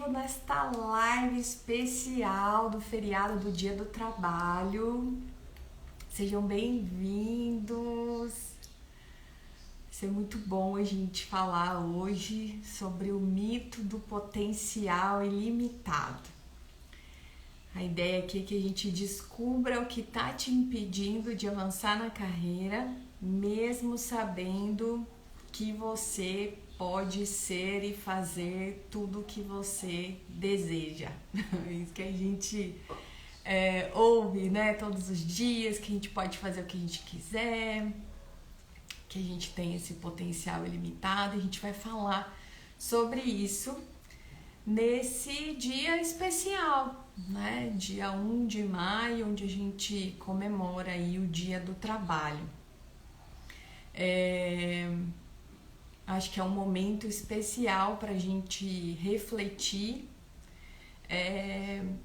nesta live especial do feriado do Dia do Trabalho. Sejam bem-vindos. Vai ser muito bom a gente falar hoje sobre o mito do potencial ilimitado. A ideia aqui é que a gente descubra o que está te impedindo de avançar na carreira, mesmo sabendo que você pode ser e fazer tudo o que você deseja. Isso que a gente ouve, né, todos os dias, que a gente pode fazer o que a gente quiser, que a gente tem esse potencial ilimitado. A gente vai falar sobre isso nesse dia especial, né, dia 1 de maio, onde a gente comemora aí o Dia do Trabalho. Acho que é um momento especial para a gente refletir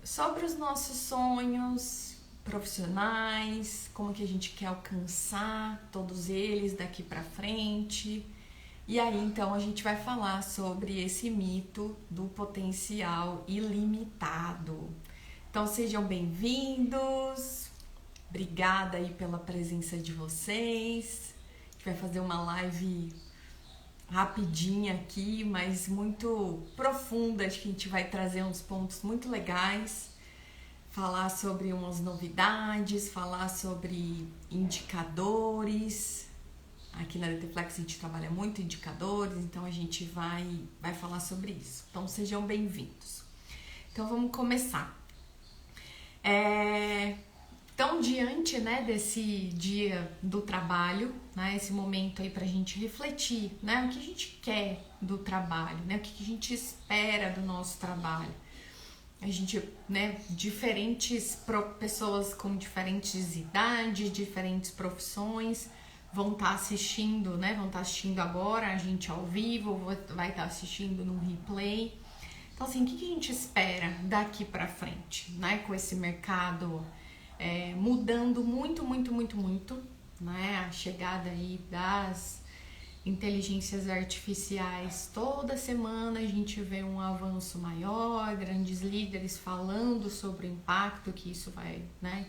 sobre os nossos sonhos profissionais, como que a gente quer alcançar todos eles daqui para frente. E aí, então, a gente vai falar sobre esse mito do potencial ilimitado. Então, sejam bem-vindos. Obrigada aí pela presença de vocês. A gente vai fazer uma live rapidinha aqui, mas muito profunda. Acho que a gente vai trazer uns pontos muito legais, falar sobre umas novidades, falar sobre indicadores. Aqui na DTFlex a gente trabalha muito indicadores, então a gente vai falar sobre isso. Então sejam bem-vindos. Então vamos começar. Então, diante, né, desse dia do trabalho, né, esse momento aí pra gente refletir, né, o que a gente quer do trabalho, né, o que a gente espera do nosso trabalho. A gente, né, pessoas com diferentes idades, diferentes profissões vão estar assistindo, né, vão estar assistindo agora a gente ao vivo, vai estar assistindo no replay. Então, assim, o que a gente espera daqui pra frente, né, com esse mercado mudando muito, né? A chegada aí das inteligências artificiais, toda semana a gente vê um avanço maior, grandes líderes falando sobre o impacto que isso vai, né?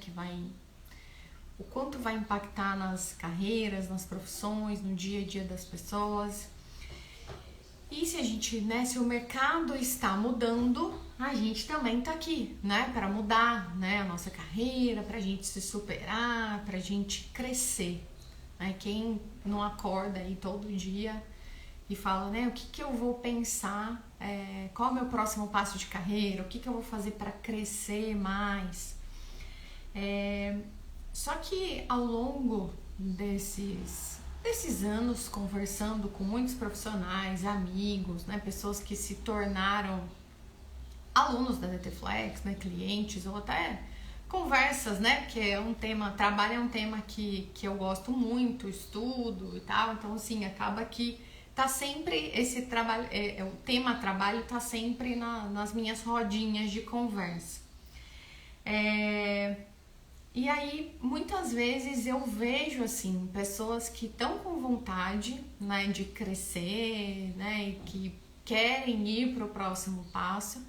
O quanto vai impactar nas carreiras, nas profissões, no dia a dia das pessoas. E se a gente, né, se o mercado está mudando, a gente também está aqui, né, para mudar, né, a nossa carreira, para a gente se superar, para a gente crescer. Né? Quem não acorda aí todo dia e fala, né, o que eu vou pensar, qual é o meu próximo passo de carreira, o que eu vou fazer para crescer mais. Só que ao longo desses anos, conversando com muitos profissionais, amigos, né, pessoas que se tornaram alunos da DTFlex, né, clientes, ou até conversas, né, porque trabalho é um tema que eu gosto muito, estudo e tal, então assim, acaba que tá sempre esse trabalho, o tema trabalho tá sempre nas minhas rodinhas de conversa. E aí, muitas vezes eu vejo, assim, pessoas que estão com vontade, né, de crescer, né, e que querem ir para o próximo passo,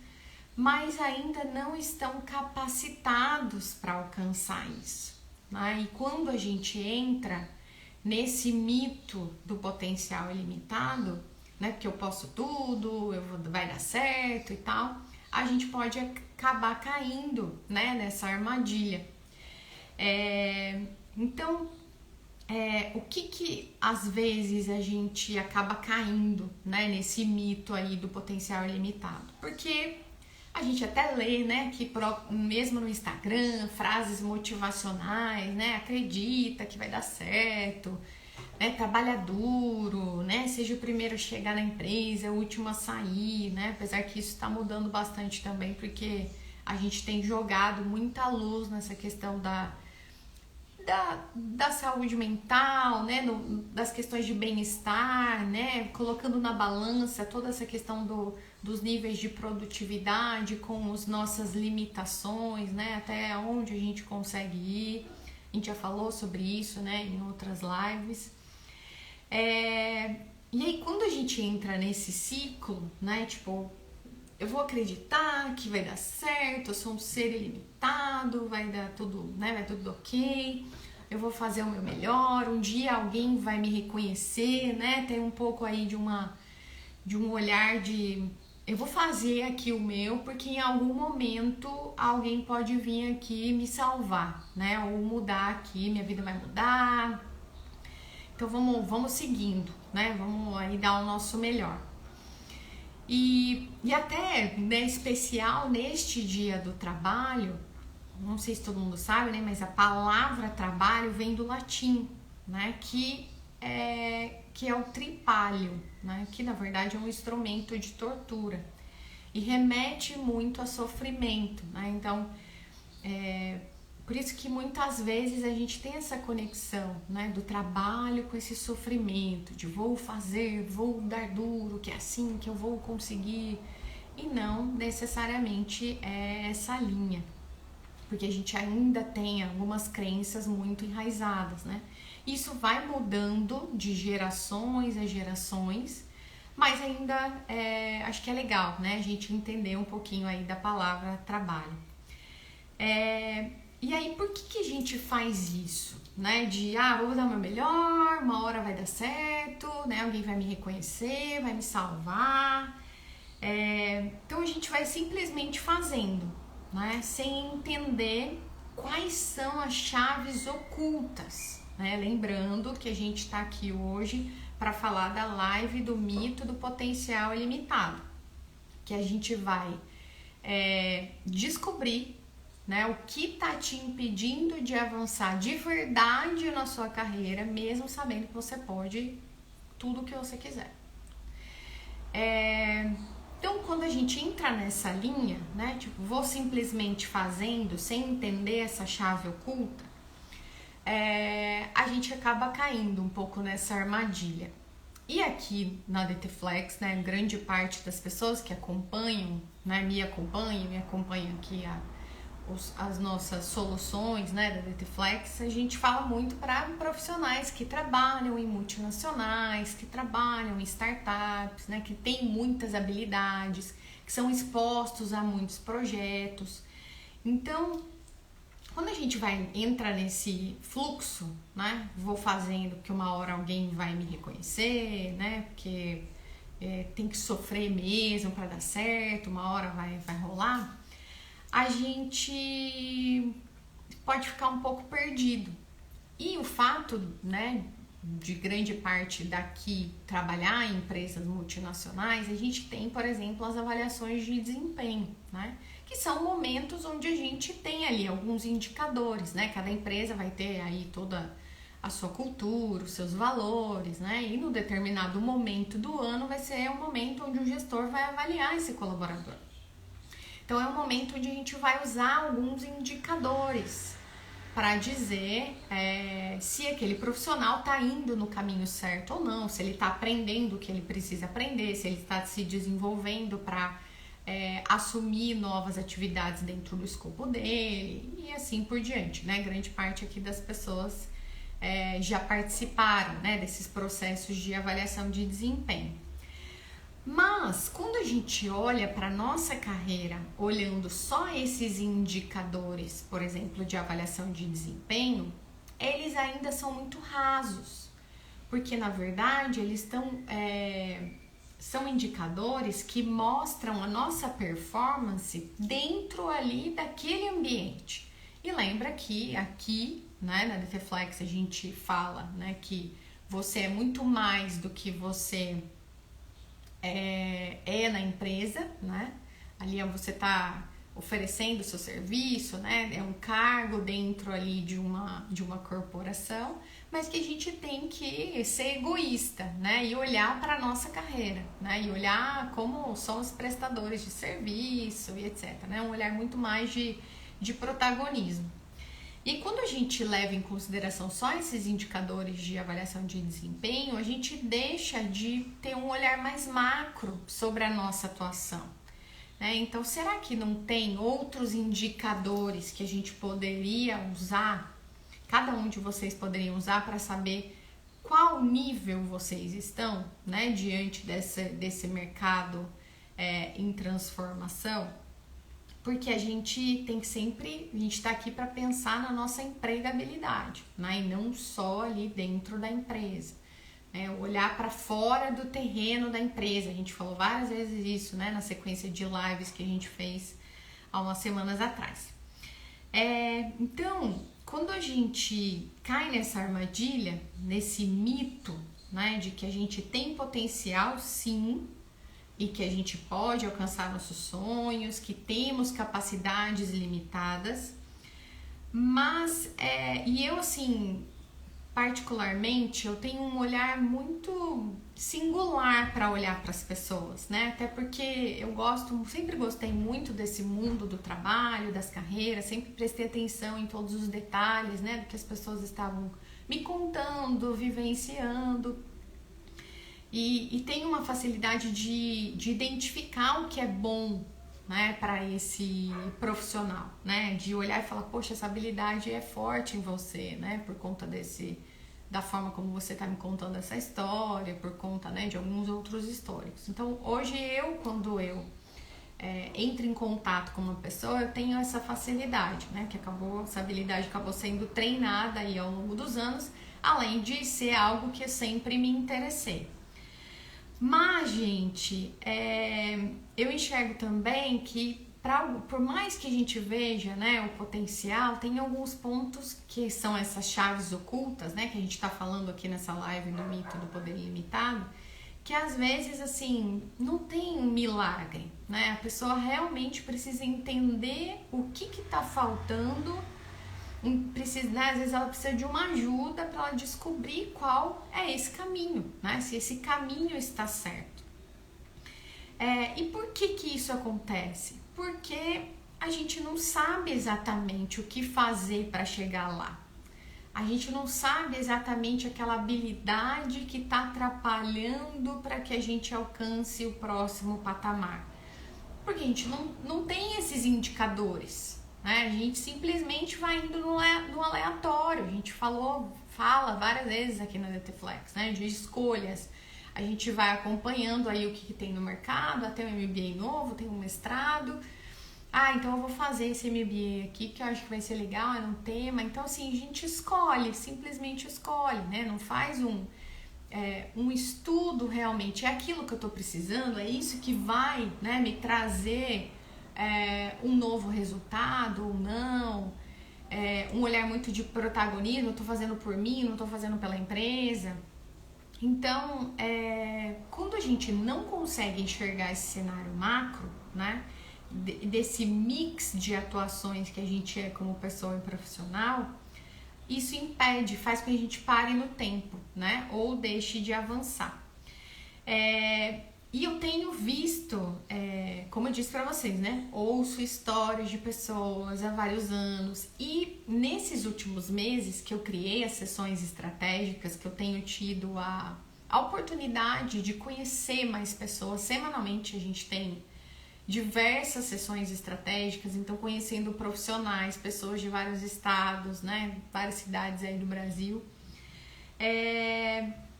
mas ainda não estão capacitados para alcançar isso. Né? E quando a gente entra nesse mito do potencial ilimitado, né, porque eu posso tudo, vai dar certo e tal, a gente pode acabar caindo, né, nessa armadilha. Então, o que às vezes a gente acaba caindo, né, nesse mito aí do potencial ilimitado? Porque a gente até lê, né, que mesmo no Instagram, frases motivacionais, né, acredita que vai dar certo, né, trabalha duro, né, seja o primeiro a chegar na empresa, o último a sair, né, apesar que isso está mudando bastante também, porque a gente tem jogado muita luz nessa questão da saúde mental, né, das questões de bem-estar, né, colocando na balança toda essa questão dos níveis de produtividade com as nossas limitações, né, até onde a gente consegue ir. A gente já falou sobre isso, né, em outras lives. E aí, quando a gente entra nesse ciclo, né, tipo, eu vou acreditar que vai dar certo, eu sou um ser ilimitado, vai dar tudo, né? Vai tudo ok, eu vou fazer o meu melhor, um dia alguém vai me reconhecer, né? Tem um pouco aí de um olhar de eu vou fazer aqui o meu, porque em algum momento alguém pode vir aqui me salvar, né? Ou mudar aqui, minha vida vai mudar. Então vamos seguindo, né? Vamos aí dar o nosso melhor. E até, né, especial neste dia do trabalho, não sei se todo mundo sabe, né? Mas a palavra trabalho vem do latim, né? Que é o tripalho, né? Que na verdade é um instrumento de tortura e remete muito a sofrimento, né? Então, por isso que muitas vezes a gente tem essa conexão, né? Do trabalho com esse sofrimento, de vou fazer, vou dar duro, que é assim que eu vou conseguir, e não necessariamente é essa linha, porque a gente ainda tem algumas crenças muito enraizadas, né? Isso vai mudando de gerações a gerações, mas ainda acho que é legal, né? A gente entender um pouquinho aí da palavra trabalho. E aí, por que a gente faz isso, né? De, vou dar o meu melhor, uma hora vai dar certo, né? Alguém vai me reconhecer, vai me salvar. Então, a gente vai simplesmente fazendo, né? Sem entender quais são as chaves ocultas, né? Lembrando que a gente está aqui hoje para falar da live do mito do potencial ilimitado, que a gente vai descobrir, né, o que está te impedindo de avançar de verdade na sua carreira, mesmo sabendo que você pode tudo o que você quiser. Então, quando a gente entra nessa linha, né, tipo, vou simplesmente fazendo, sem entender essa chave oculta, a gente acaba caindo um pouco nessa armadilha. E aqui na DT Flex, né, grande parte das pessoas que acompanham, né, me acompanham aqui as nossas soluções, né, da DT Flex, a gente fala muito para profissionais que trabalham em multinacionais, que trabalham em startups, né, que têm muitas habilidades, que são expostos a muitos projetos. Então, quando a gente entra nesse fluxo, né, vou fazendo porque uma hora alguém vai me reconhecer, né, porque tem que sofrer mesmo para dar certo, uma hora vai rolar, a gente pode ficar um pouco perdido. E o fato, né, de grande parte daqui trabalhar em empresas multinacionais, a gente tem, por exemplo, as avaliações de desempenho, né, que são momentos onde a gente tem ali alguns indicadores, né, cada empresa vai ter aí toda a sua cultura, os seus valores, né, e no determinado momento do ano vai ser um momento onde o gestor vai avaliar esse colaborador. Então, é um momento onde a gente vai usar alguns indicadores para dizer se aquele profissional está indo no caminho certo ou não, se ele está aprendendo o que ele precisa aprender, se ele está se desenvolvendo para assumir novas atividades dentro do escopo dele e assim por diante, né? Grande parte aqui das pessoas já participaram, né, desses processos de avaliação de desempenho. Mas, quando a gente olha para a nossa carreira, olhando só esses indicadores, por exemplo, de avaliação de desempenho, eles ainda são muito rasos, porque, na verdade, eles são indicadores que mostram a nossa performance dentro ali daquele ambiente. E lembra que aqui, né, na DT Flex, a gente fala, né, que você é muito mais do que você na empresa, né? Ali você está oferecendo o seu serviço, né? É um cargo dentro ali de uma corporação, mas que a gente tem que ser egoísta, né? E olhar para a nossa carreira, né? E olhar como são os prestadores de serviço e etc, né? Um olhar muito mais de protagonismo. E quando a gente leva em consideração só esses indicadores de avaliação de desempenho, a gente deixa de ter um olhar mais macro sobre a nossa atuação, né? Então, será que não tem outros indicadores que a gente poderia usar, cada um de vocês poderiam usar para saber qual nível vocês estão, né, diante desse mercado em transformação, porque a gente tem que sempre, a gente está aqui para pensar na nossa empregabilidade, né? E não só ali dentro da empresa, né? Olhar para fora do terreno da empresa. A gente falou várias vezes isso, né? Na sequência de lives que a gente fez há umas semanas atrás. Então, quando a gente cai nessa armadilha, nesse mito, né, de que a gente tem potencial, sim, e que a gente pode alcançar nossos sonhos, que temos capacidades limitadas, mas, e eu assim, particularmente, eu tenho um olhar muito singular para olhar para as pessoas, né? Até porque eu sempre gostei muito desse mundo do trabalho, das carreiras, sempre prestei atenção em todos os detalhes, né? Do que as pessoas estavam me contando, vivenciando. E tenho uma facilidade de identificar o que é bom, né, para esse profissional, né, de olhar e falar, poxa, essa habilidade é forte em você, né, por conta da forma como você está me contando essa história, por conta, né, de alguns outros históricos. Então, hoje quando eu entro em contato com uma pessoa, eu tenho essa facilidade, né, essa habilidade acabou sendo treinada aí ao longo dos anos, além de ser algo que eu sempre me interessei. Mas, gente, eu enxergo também que, por mais que a gente veja, né, o potencial, tem alguns pontos que são essas chaves ocultas, né, que a gente está falando aqui nessa live do mito do poder ilimitado, que às vezes, assim, não tem um milagre, né? A pessoa realmente precisa entender o que está faltando, né? Às vezes ela precisa de uma ajuda para ela descobrir qual é esse caminho, né? Se esse caminho está certo. E por que isso acontece? Porque a gente não sabe exatamente o que fazer para chegar lá. A gente não sabe exatamente aquela habilidade que está atrapalhando para que a gente alcance o próximo patamar. Porque a gente não tem esses indicadores, né? A gente simplesmente vai indo no aleatório. A gente fala várias vezes aqui na DTFlex, né, de escolhas. A gente vai acompanhando aí o que tem no mercado, até um MBA novo, tem um mestrado. Então eu vou fazer esse MBA aqui, que eu acho que vai ser legal, é um tema. Então, assim, a gente simplesmente escolhe, né? Não faz um estudo realmente. É aquilo que eu tô precisando? É isso que vai, né, me trazer um novo resultado ou não? Um olhar muito de protagonismo, eu tô fazendo por mim, não tô fazendo pela empresa. Então, quando a gente não consegue enxergar esse cenário macro, né, desse mix de atuações que a gente é como pessoa e profissional, isso faz com que a gente pare no tempo, né, ou deixe de avançar. E eu tenho visto, como eu disse para vocês, né, ouço histórias de pessoas há vários anos, e nesses últimos meses que eu criei as sessões estratégicas, que eu tenho tido a oportunidade de conhecer mais pessoas, semanalmente a gente tem diversas sessões estratégicas, então conhecendo profissionais, pessoas de vários estados, né, várias cidades aí do Brasil,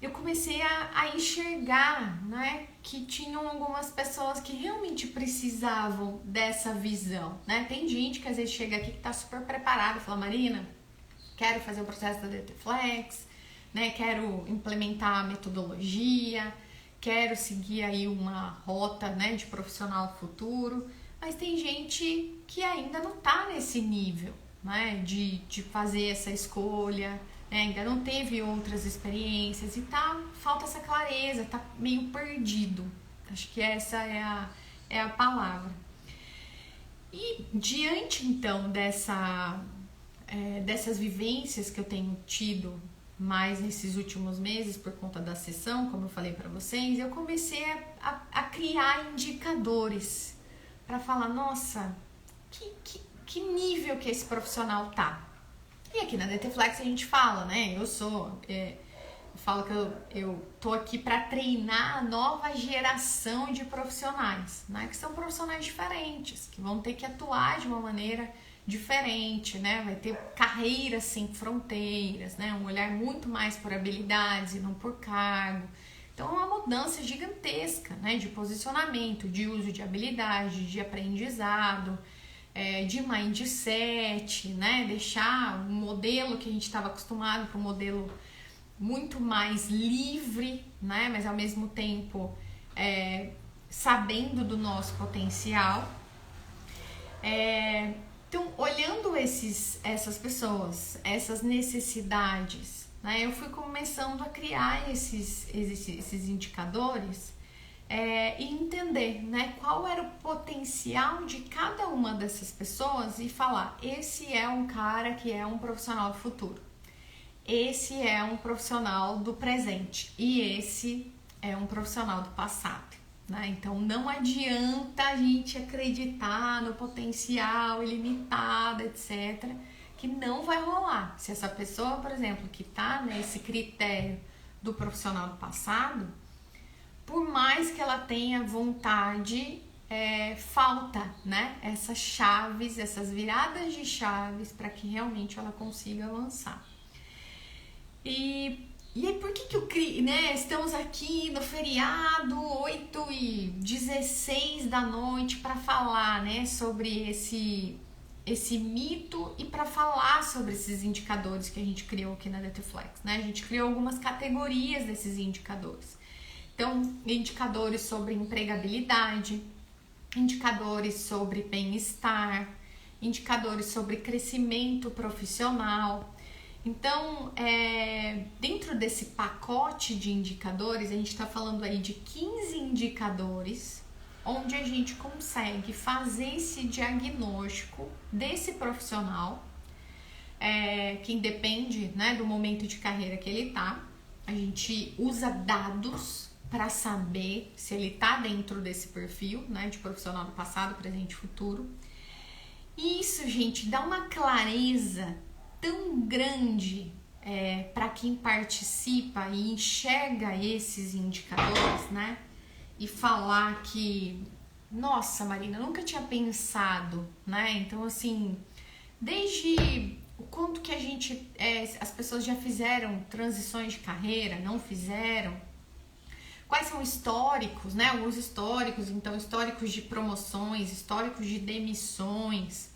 eu comecei a enxergar, né, que tinham algumas pessoas que realmente precisavam dessa visão, né? Tem gente que às vezes chega aqui que tá super preparada, fala, Marina, quero fazer o processo da DTFlex, né, quero implementar a metodologia, quero seguir aí uma rota, né, de profissional futuro, mas tem gente que ainda não tá nesse nível, né, de fazer essa escolha, né, ainda não teve outras experiências e falta essa clareza, tá meio perdido. Acho que essa é a palavra. E diante então dessas vivências que eu tenho tido mais nesses últimos meses por conta da sessão, como eu falei para vocês, eu comecei a criar indicadores para falar, nossa, que nível que esse profissional tá. E aqui na DTFlex a gente fala, né, eu falo que eu tô aqui para treinar a nova geração de profissionais, né, que são profissionais diferentes, que vão ter que atuar de uma maneira diferente, né? Vai ter carreiras sem fronteiras, né? Um olhar muito mais por habilidades e não por cargo, Então é uma mudança gigantesca, né, de posicionamento, de uso de habilidade, de aprendizado, de mindset, né, deixar o modelo que a gente estava acostumado para um modelo muito mais livre, né, mas ao mesmo tempo sabendo do nosso potencial. Então, olhando essas pessoas, essas necessidades, né, eu fui começando a criar esses indicadores e entender, né, qual era o potencial de cada uma dessas pessoas e falar, esse é um cara que é um profissional do futuro, esse é um profissional do presente e esse é um profissional do passado. Né? Então não adianta a gente acreditar no potencial ilimitado, etc., que não vai rolar. Se essa pessoa, por exemplo, que está nesse critério do profissional do passado, por mais que ela tenha vontade, falta, né, essas chaves, essas viradas de chaves para que realmente ela consiga avançar. E aí, por que eu criei, né? Estamos aqui no feriado, 8h16 da noite, para falar, né, sobre esse mito e para falar sobre esses indicadores que a gente criou aqui na Deteflex, né? A gente criou algumas categorias desses indicadores. Então, indicadores sobre empregabilidade, indicadores sobre bem-estar, indicadores sobre crescimento profissional. Então, dentro desse pacote de indicadores, a gente está falando aí de 15 indicadores, onde a gente consegue fazer esse diagnóstico desse profissional, que independe, né, do momento de carreira que ele está. A gente usa dados para saber se ele está dentro desse perfil, né, de profissional do passado, presente e futuro. E isso, gente, dá uma clareza tão grande para quem participa e enxerga esses indicadores, né? E falar que, nossa, Marina, nunca tinha pensado, né? Então, assim, desde o quanto que a gente, as pessoas já fizeram transições de carreira, não fizeram, quais são históricos, né? Alguns históricos, então, históricos de promoções, históricos de demissões.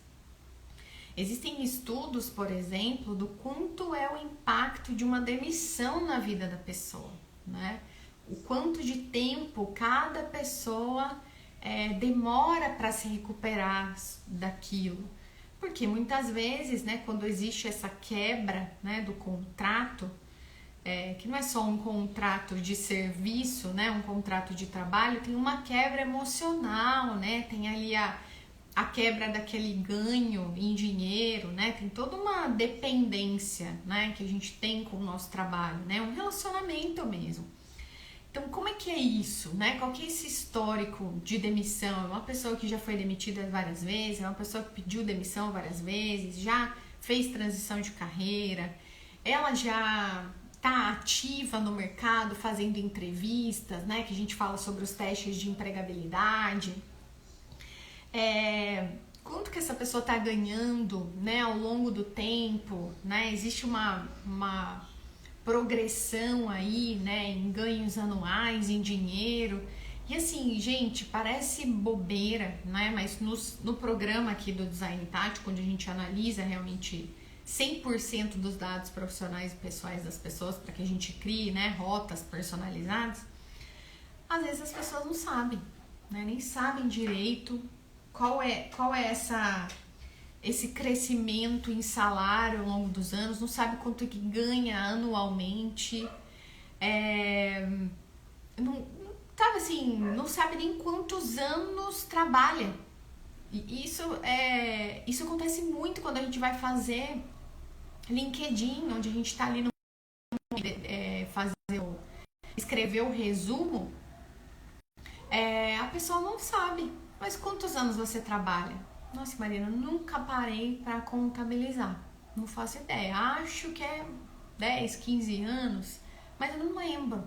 Existem estudos, por exemplo, do quanto é o impacto de uma demissão na vida da pessoa, né? O quanto de tempo cada pessoa demora para se recuperar daquilo. Porque muitas vezes, né, quando existe essa quebra, né, do contrato, que não é só um contrato de serviço, né, um contrato de trabalho, tem uma quebra emocional, né? Tem ali a quebra daquele ganho em dinheiro, né? Tem toda uma dependência, né, que a gente tem com o nosso trabalho, né? Um relacionamento mesmo. Então, como é que é isso, né? Qual que é esse histórico de demissão? É uma pessoa que já foi demitida várias vezes, é uma pessoa que pediu demissão várias vezes, já fez transição de carreira, ela já está ativa no mercado, fazendo entrevistas, né? Que a gente fala sobre os testes de empregabilidade. Quanto que essa pessoa está ganhando, né, ao longo do tempo, né? Existe uma progressão aí, né, em ganhos anuais, em dinheiro. E assim, gente, parece bobeira, né? Mas no programa aqui do Design Tático, onde a gente analisa realmente 100% dos dados profissionais e pessoais das pessoas para que a gente crie, né, rotas personalizadas, às vezes as pessoas não sabem, né? Nem sabem direito qual é esse crescimento em salário ao longo dos anos, não sabe quanto que ganha anualmente, não sabe nem quantos anos trabalha. E isso acontece muito quando a gente vai fazer LinkedIn, onde a gente está ali no escrever o resumo, a pessoa não sabe. Mas quantos anos você trabalha? Nossa, Marina, nunca parei para contabilizar. Não faço ideia. Acho que é 10, 15 anos, mas eu não lembro.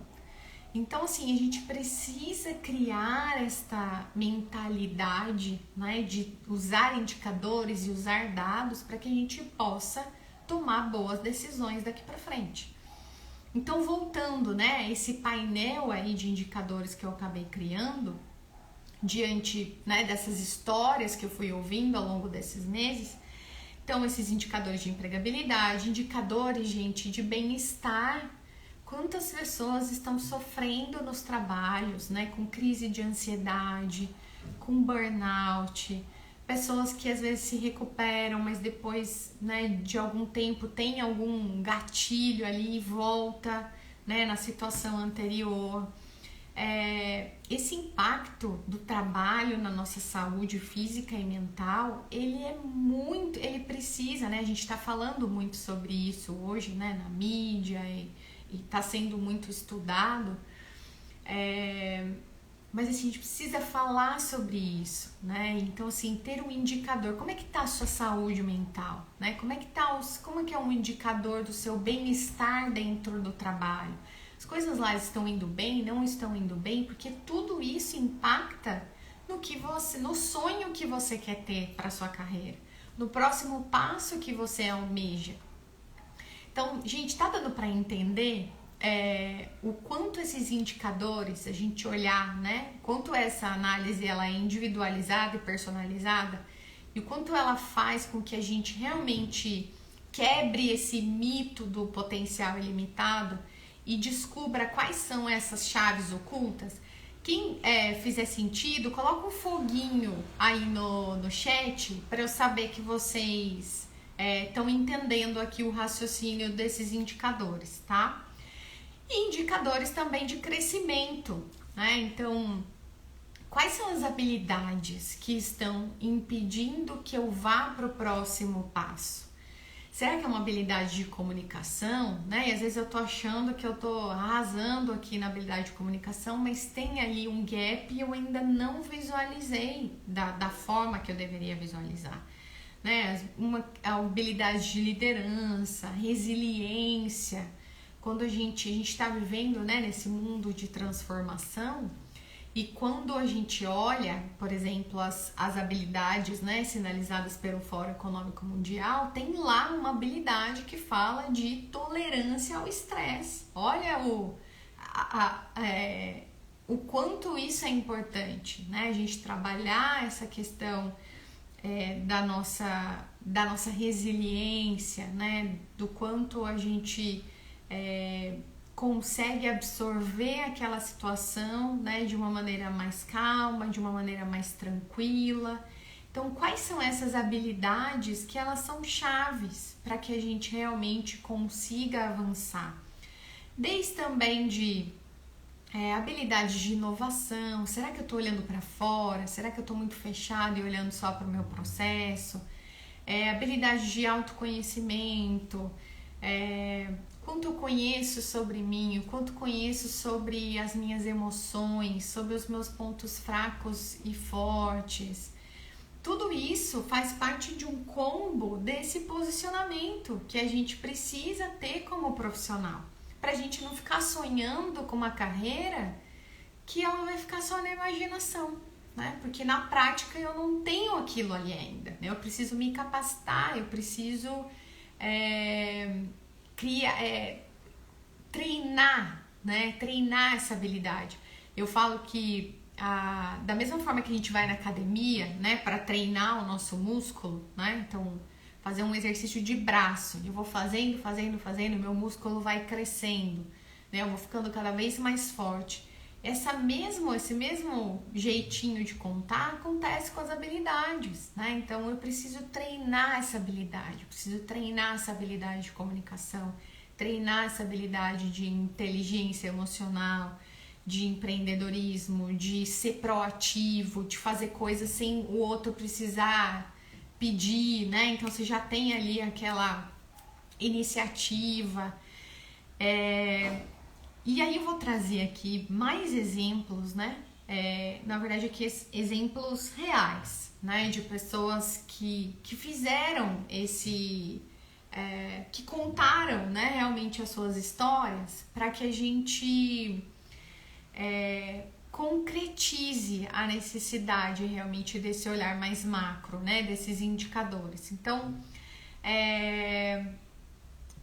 Então, assim, a gente precisa criar esta mentalidade, né, de usar indicadores e usar dados para que a gente possa tomar boas decisões daqui para frente. Então, voltando, né, esse painel aí de indicadores que eu acabei criando, diante, né, dessas histórias que eu fui ouvindo ao longo desses meses. Então, esses indicadores de empregabilidade, indicadores, gente, de bem-estar. Quantas pessoas estão sofrendo nos trabalhos, né, com crise de ansiedade, com burnout, pessoas que às vezes se recuperam, mas depois, né, de algum tempo tem algum gatilho ali e volta, né, na situação anterior. Esse impacto do trabalho na nossa saúde física e mental, ele precisa, né? A gente está falando muito sobre isso hoje, né? Na mídia e está sendo muito estudado. Mas assim, a gente precisa falar sobre isso, né? Então, assim, ter um indicador. Como é que tá a sua saúde mental, né? Como é que é um indicador do seu bem-estar dentro do trabalho? As coisas lá estão indo bem, não estão indo bem, porque tudo isso impacta no sonho que você quer ter para sua carreira, no próximo passo que você almeja. Então, gente, tá dando para entender o quanto esses indicadores, a gente olhar, né? Quanto essa análise ela é individualizada e personalizada e o quanto ela faz com que a gente realmente quebre esse mito do potencial ilimitado e descubra quais são essas chaves ocultas. Quem fizer sentido, coloca um foguinho aí no chat para eu saber que vocês estão entendendo aqui o raciocínio desses indicadores, tá? E indicadores também de crescimento, né? Então, quais são as habilidades que estão impedindo que eu vá para o próximo passo? Será que é uma habilidade de comunicação, né? E às vezes eu tô achando que eu tô arrasando aqui na habilidade de comunicação, mas tem ali um gap e eu ainda não visualizei da forma que eu deveria visualizar, né? A habilidade de liderança, resiliência. Quando a gente está vivendo, né, nesse mundo de transformação, e quando a gente olha, por exemplo, as habilidades, né, sinalizadas pelo Fórum Econômico Mundial, tem lá uma habilidade que fala de tolerância ao estresse. Olha o quanto isso é importante, né? A gente trabalhar essa questão da nossa resiliência, né? Do quanto a gente consegue absorver aquela situação, né, de uma maneira mais calma, de uma maneira mais tranquila. Então, quais são essas habilidades que elas são chaves para que a gente realmente consiga avançar? Desde também de habilidades de inovação. Será que eu estou olhando para fora? Será que eu estou muito fechado e olhando só para o meu processo? Habilidade de autoconhecimento. Quanto eu conheço sobre mim, o quanto conheço sobre as minhas emoções, sobre os meus pontos fracos e fortes. Tudo isso faz parte de um combo desse posicionamento que a gente precisa ter como profissional. Pra gente não ficar sonhando com uma carreira que ela vai ficar só na imaginação, né? Porque na prática eu não tenho aquilo ali ainda, né? Eu preciso me capacitar, eu preciso treinar, né? Treinar essa habilidade. Eu falo que da mesma forma que a gente vai na academia, né, para treinar o nosso músculo, né? Então, fazer um exercício de braço, eu vou fazendo, meu músculo vai crescendo, né? Eu vou ficando cada vez mais forte. Esse mesmo jeitinho de contar acontece com as habilidades, né? Então eu preciso treinar essa habilidade, de comunicação, treinar essa habilidade de inteligência emocional, de empreendedorismo, de ser proativo, de fazer coisas sem o outro precisar pedir, né? Então você já tem ali aquela iniciativa. E aí eu vou trazer aqui mais exemplos, né? Na verdade aqui exemplos reais, né? De pessoas que fizeram que contaram, né, realmente as suas histórias para que a gente concretize a necessidade realmente desse olhar mais macro, né? Desses indicadores. Então,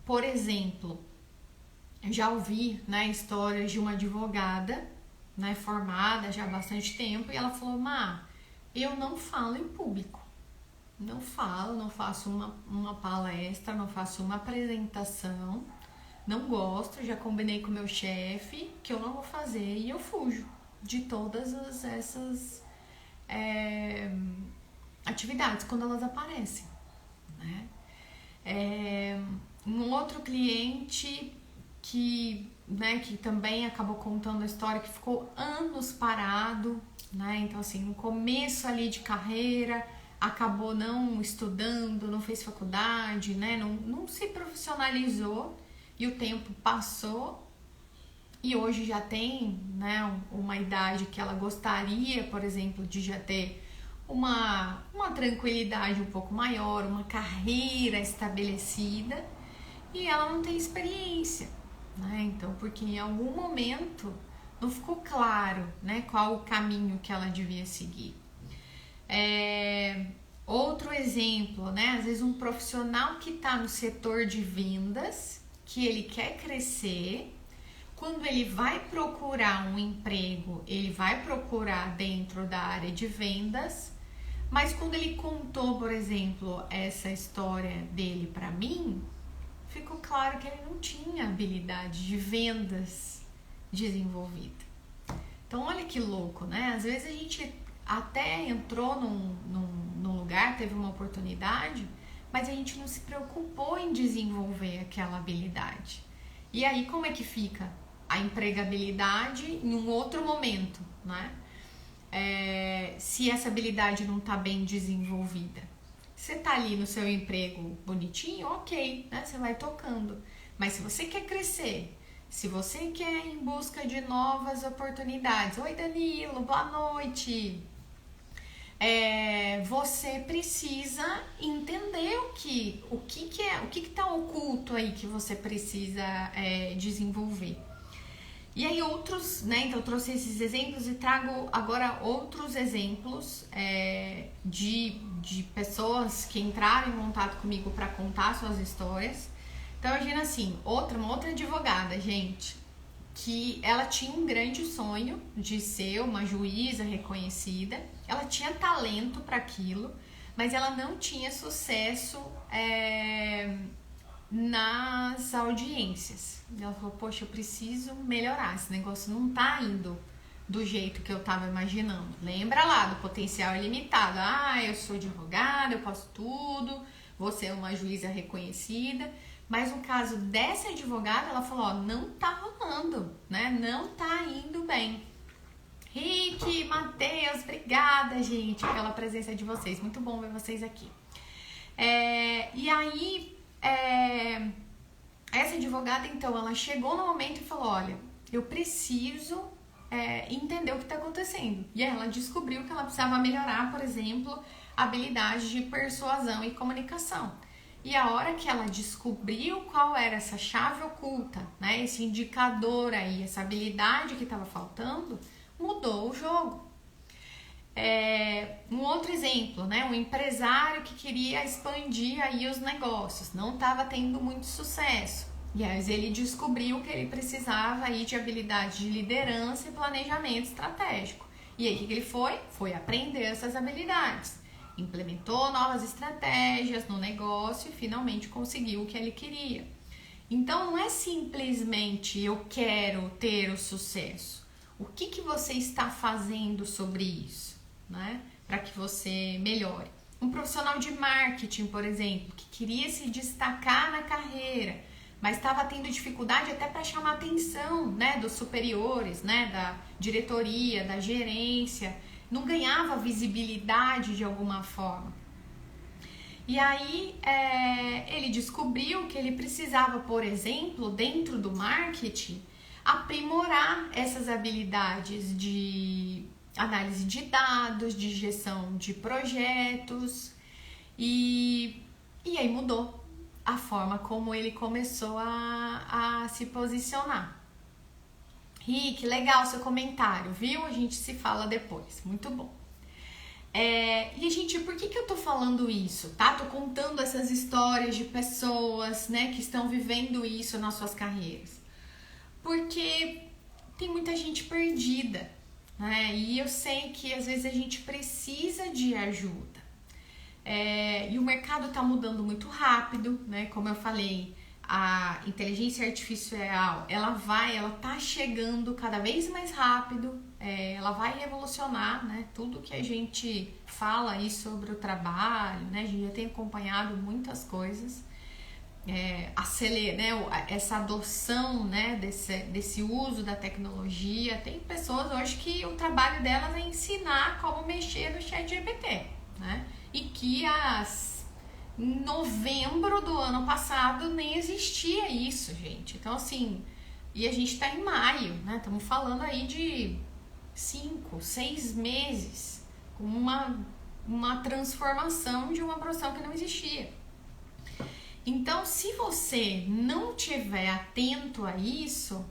por exemplo, Eu já ouvi, né, histórias de uma advogada, né, formada já há bastante tempo, e ela falou: Má, eu não falo em público. Não falo, não faço uma palestra, não faço uma apresentação, não gosto, já combinei com o meu chefe que eu não vou fazer e eu fujo de todas essas atividades quando elas aparecem, né? Um outro cliente que também acabou contando a história, que ficou anos parado, né? Então, assim, no começo ali de carreira, acabou não estudando, não fez faculdade, né? Não se profissionalizou e o tempo passou e hoje já tem, né, uma idade que ela gostaria, por exemplo, de já ter uma tranquilidade um pouco maior, uma carreira estabelecida, e ela não tem experiência, né? Então, porque em algum momento não ficou claro, né, qual o caminho que ela devia seguir. Outro exemplo, né? Às vezes um profissional que está no setor de vendas, que ele quer crescer, quando ele vai procurar um emprego, ele vai procurar dentro da área de vendas, mas quando ele contou, por exemplo, essa história dele para mim, ficou claro que ele não tinha habilidade de vendas desenvolvida. Então, olha que louco, né? Às vezes a gente até entrou num lugar, teve uma oportunidade, mas a gente não se preocupou em desenvolver aquela habilidade. E aí, como é que fica a empregabilidade em um outro momento, né? Se essa habilidade não está bem desenvolvida. Você tá ali no seu emprego bonitinho, ok, né? Você vai tocando. Mas se você quer crescer, se você quer ir em busca de novas oportunidades, oi Danilo, boa noite. Você precisa entender o que está oculto aí que você precisa desenvolver. E aí outros, né? Então eu trouxe esses exemplos e trago agora outros exemplos de pessoas que entraram em contato comigo para contar suas histórias. Então imagina assim, uma outra advogada, gente, que ela tinha um grande sonho de ser uma juíza reconhecida, ela tinha talento para aquilo, mas ela não tinha sucesso nas audiências. Ela falou: poxa, eu preciso melhorar, esse negócio não tá indo do jeito que eu tava imaginando. Lembra lá do potencial ilimitado. Eu sou advogada, eu posso tudo, vou ser uma juíza reconhecida. Mas no caso dessa advogada, ela falou: não tá rolando, né? Não tá indo bem. Rick, Matheus, obrigada, gente, pela presença de vocês. Muito bom ver vocês aqui. E aí, essa advogada, então, ela chegou no momento e falou: olha, eu preciso entender o que está acontecendo. E aí ela descobriu que ela precisava melhorar, por exemplo, a habilidade de persuasão e comunicação. E a hora que ela descobriu qual era essa chave oculta, né, esse indicador aí, essa habilidade que estava faltando, mudou o jogo. Um outro exemplo, né, um empresário que queria expandir aí os negócios, não estava tendo muito sucesso. E aí ele descobriu que ele precisava aí de habilidade de liderança e planejamento estratégico. E aí o que ele foi? Foi aprender essas habilidades. Implementou novas estratégias no negócio e finalmente conseguiu o que ele queria. Então não é simplesmente eu quero ter o sucesso. O que você está fazendo sobre isso, né? Para que você melhore. Um profissional de marketing, por exemplo, que queria se destacar na carreira, mas estava tendo dificuldade até para chamar a atenção, né, dos superiores, né, da diretoria, da gerência, não ganhava visibilidade de alguma forma. E aí ele descobriu que ele precisava, por exemplo, dentro do marketing, aprimorar essas habilidades de análise de dados, de gestão de projetos, e aí mudou a forma como ele começou a se posicionar. Rick, legal seu comentário, viu? A gente se fala depois, muito bom. E, gente, por que eu tô falando isso, tá? Tô contando essas histórias de pessoas, né, que estão vivendo isso nas suas carreiras. Porque tem muita gente perdida, né? E eu sei que às vezes a gente precisa de ajuda. E o mercado está mudando muito rápido, né? Como eu falei, a inteligência artificial, ela tá chegando cada vez mais rápido, ela vai revolucionar, né? Tudo que a gente fala aí sobre o trabalho, né? A gente já tem acompanhado muitas coisas. Acelerar, né, essa adoção, né, desse uso da tecnologia. Tem pessoas hoje que o trabalho delas é ensinar como mexer no ChatGPT, né? E que em novembro do ano passado nem existia isso, gente. Então, assim, e a gente tá em maio, né? Estamos falando aí de 5, 6 meses com uma transformação de uma profissão que não existia. Então, se você não tiver atento a isso,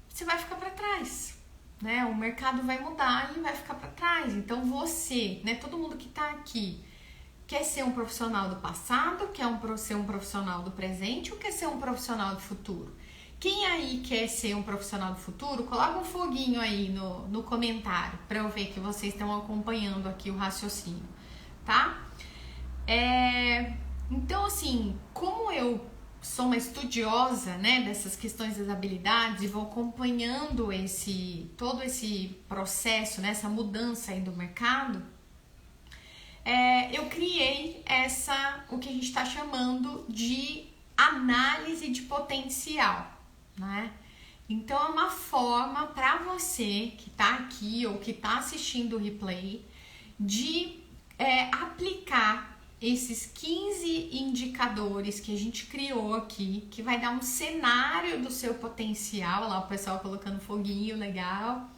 você vai ficar para trás, né? O mercado vai mudar e vai ficar para trás. Então, você, né? Todo mundo que está aqui quer ser um profissional do passado, quer ser um profissional do presente ou quer ser um profissional do futuro? Quem aí quer ser um profissional do futuro, coloca um foguinho aí no comentário para eu ver que vocês estão acompanhando aqui o raciocínio, tá? Então, assim, como eu sou uma estudiosa, né, dessas questões das habilidades e vou acompanhando todo esse processo, né, essa mudança aí do mercado, eu criei o que a gente está chamando de análise de potencial, né? Então, é uma forma para você que está aqui ou que está assistindo o replay de aplicar esses 15 indicadores que a gente criou aqui, que vai dar um cenário do seu potencial, lá o pessoal colocando foguinho, legal,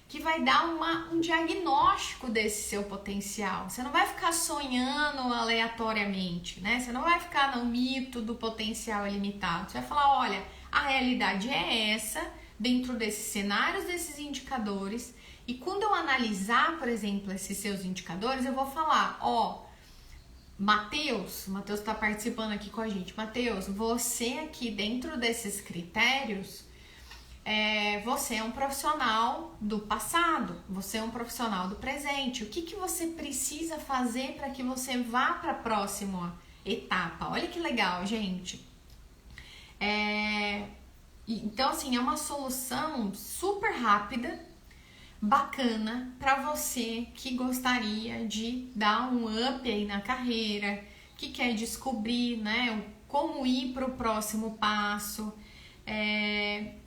que vai dar um diagnóstico desse seu potencial. Você não vai ficar sonhando aleatoriamente, né? Você não vai ficar no mito do potencial ilimitado. Você vai falar, olha, a realidade é essa, dentro desses cenários, desses indicadores, e quando eu analisar, por exemplo, esses seus indicadores, eu vou falar, Matheus está participando aqui com a gente. Matheus, você aqui dentro desses critérios, você é um profissional do passado, você é um profissional do presente. O que você precisa fazer para que você vá para a próxima etapa? Olha que legal, gente. Então, assim, é uma solução super rápida, bacana para você que gostaria de dar um up aí na carreira, que quer descobrir, né, como ir para o próximo passo,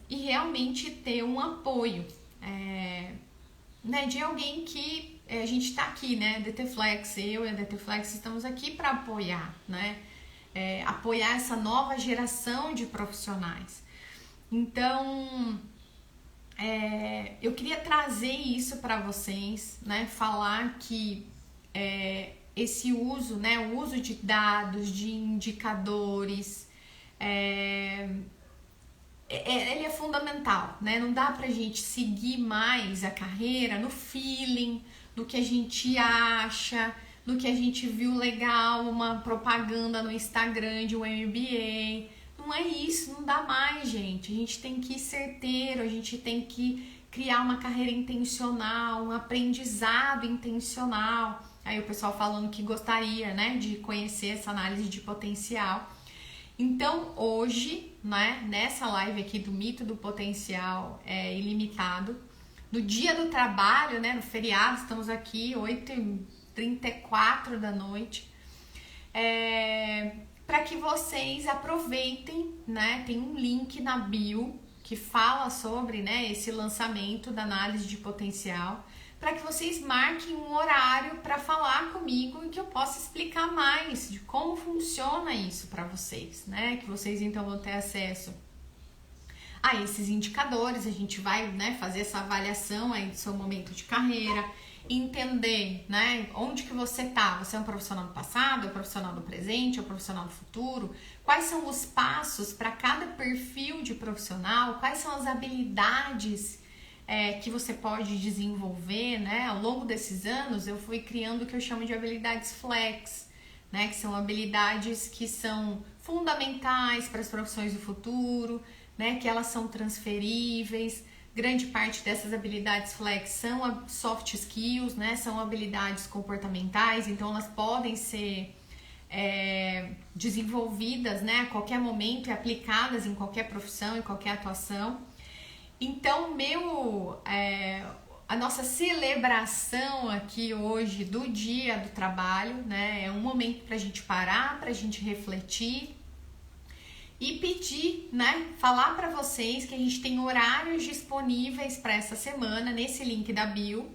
e realmente ter um apoio, né, de alguém que a gente está aqui, né, DTFlex, eu e a DTFlex estamos aqui para apoiar, né, apoiar essa nova geração de profissionais. Então, eu queria trazer isso para vocês, né? Falar que esse uso, né? O uso de dados, de indicadores, ele é fundamental, né? Não dá pra gente seguir mais a carreira no feeling, no que a gente acha, no que a gente viu legal, uma propaganda no Instagram de um MBA. Não é isso, não dá mais, gente. A gente tem que ir certeiro, a gente tem que criar uma carreira intencional, um aprendizado intencional. Aí o pessoal falando que gostaria, né, de conhecer essa análise de potencial. Então, hoje, né, nessa live aqui do Mito do Potencial Ilimitado, no dia do trabalho, né, no feriado, estamos aqui, 8h34 da noite, para que vocês aproveitem, né? Tem um link na bio que fala sobre, né, esse lançamento da análise de potencial, para que vocês marquem um horário para falar comigo e que eu possa explicar mais de como funciona isso para vocês, né? Que vocês então vão ter acesso a esses indicadores. A gente vai, né, fazer essa avaliação aí do seu momento de carreira, entender, né, onde que você tá. Você é um profissional do passado, é um profissional do presente, é um profissional do futuro? Quais são os passos para cada perfil de profissional? Quais são as habilidades que você pode desenvolver, né? Ao longo desses anos eu fui criando o que eu chamo de habilidades flex, né, que são habilidades que são fundamentais para as profissões do futuro, né, que elas são transferíveis. Grande parte dessas habilidades flex são soft skills, né, são habilidades comportamentais, então elas podem ser desenvolvidas, né, a qualquer momento e aplicadas em qualquer profissão, em qualquer atuação. Então, a nossa celebração aqui hoje do Dia do Trabalho, né, é um momento para a gente parar, para a gente refletir e pedir, né, falar para vocês que a gente tem horários disponíveis para essa semana nesse link da bio,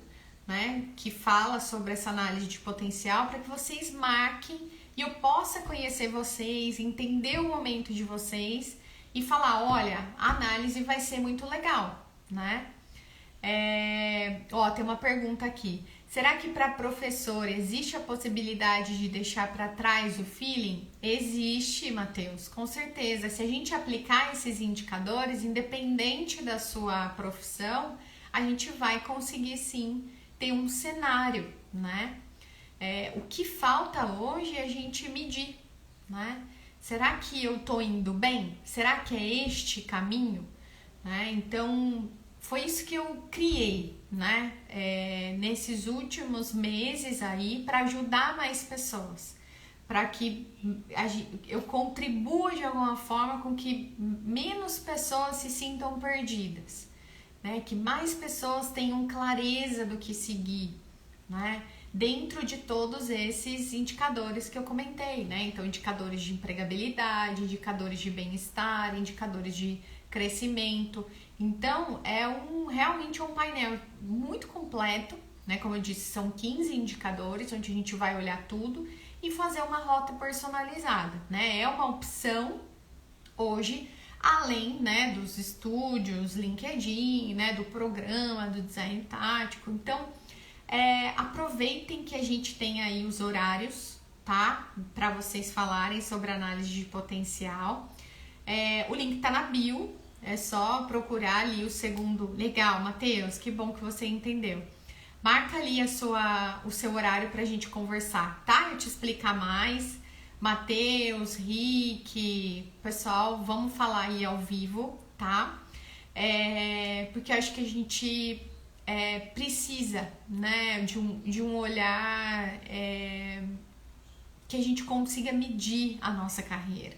né, que fala sobre essa análise de potencial, para que vocês marquem e eu possa conhecer vocês, entender o momento de vocês e falar, olha, a análise vai ser muito legal, né? Tem uma pergunta aqui. Será que para professor existe a possibilidade de deixar para trás o feeling? Existe, Matheus, com certeza. Se a gente aplicar esses indicadores, independente da sua profissão, a gente vai conseguir sim ter um cenário, né? O que falta hoje é a gente medir, né? Será que eu tô indo bem? Será que é este caminho? Né? Então, foi isso que eu criei, né? Nesses últimos meses aí, para ajudar mais pessoas, para que eu contribua de alguma forma com que menos pessoas se sintam perdidas, né? Que mais pessoas tenham clareza do que seguir, né? Dentro de todos esses indicadores que eu comentei, né? Então, indicadores de empregabilidade, indicadores de bem-estar, indicadores de crescimento. Então, realmente um painel muito completo, né? Como eu disse, são 15 indicadores, onde a gente vai olhar tudo e fazer uma rota personalizada, né? É uma opção hoje, além, né, dos estúdios, LinkedIn, né, do programa, do design tático. Então, aproveitem que a gente tem aí os horários, tá? Para vocês falarem sobre análise de potencial. O link tá na bio, é só procurar ali o segundo. Legal, Matheus, que bom que você entendeu. Marca ali o seu horário pra gente conversar, tá? Eu te explicar mais. Matheus, Rick, pessoal, vamos falar aí ao vivo, tá? Porque eu acho que a gente precisa, né, de um olhar que a gente consiga medir a nossa carreira.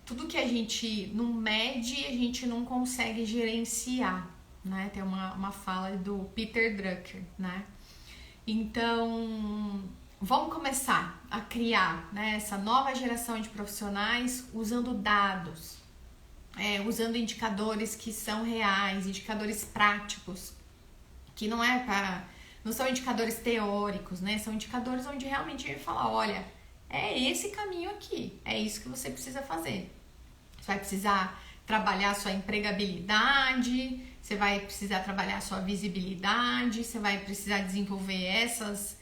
Tudo que a gente não mede, a gente não consegue gerenciar, né? Tem uma fala do Peter Drucker, né? Então, vamos começar a criar, né, essa nova geração de profissionais usando dados, usando indicadores que são reais, indicadores práticos, que não são indicadores teóricos, né? São indicadores onde realmente a gente fala, olha, é esse caminho aqui, é isso que você precisa fazer. Você vai precisar trabalhar sua empregabilidade, você vai precisar trabalhar sua visibilidade, você vai precisar desenvolver essas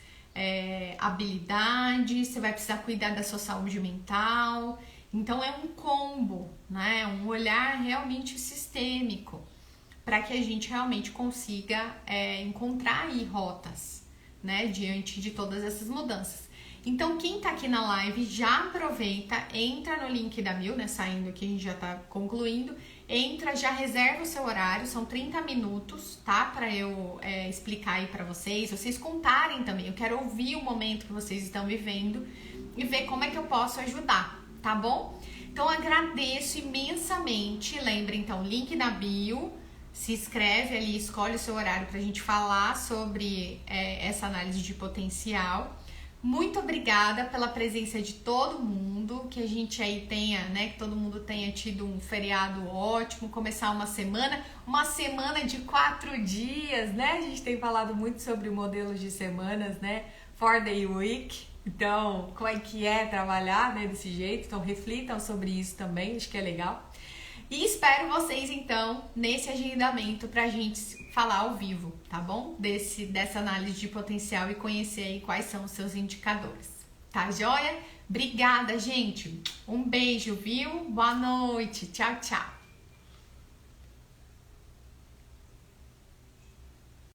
habilidades, você vai precisar cuidar da sua saúde mental. Então é um combo, né? Um olhar realmente sistêmico para que a gente realmente consiga encontrar aí rotas, né? Diante de todas essas mudanças. Então quem tá aqui na live já aproveita, entra no link da bio, né? Saindo aqui, a gente já tá concluindo. Entra, já reserva o seu horário, são 30 minutos, tá? Para eu explicar aí para vocês contarem também. Eu quero ouvir o momento que vocês estão vivendo e ver como é que eu posso ajudar, tá bom? Então agradeço imensamente. Lembre então, link na bio, se inscreve ali, escolhe o seu horário pra gente falar sobre essa análise de potencial. Muito obrigada pela presença de todo mundo, que a gente aí tenha, né, que todo mundo tenha tido um feriado ótimo, começar uma semana de 4 dias, né? A gente tem falado muito sobre o modelo de semanas, né? 4-day week. Então, como é que é trabalhar, né, desse jeito? Então, reflitam sobre isso também, acho que é legal. E espero vocês, então, nesse agendamento pra gente falar ao vivo, tá bom? Dessa análise de potencial e conhecer aí quais são os seus indicadores. Tá joia? Obrigada, gente! Um beijo, viu? Boa noite! Tchau, tchau!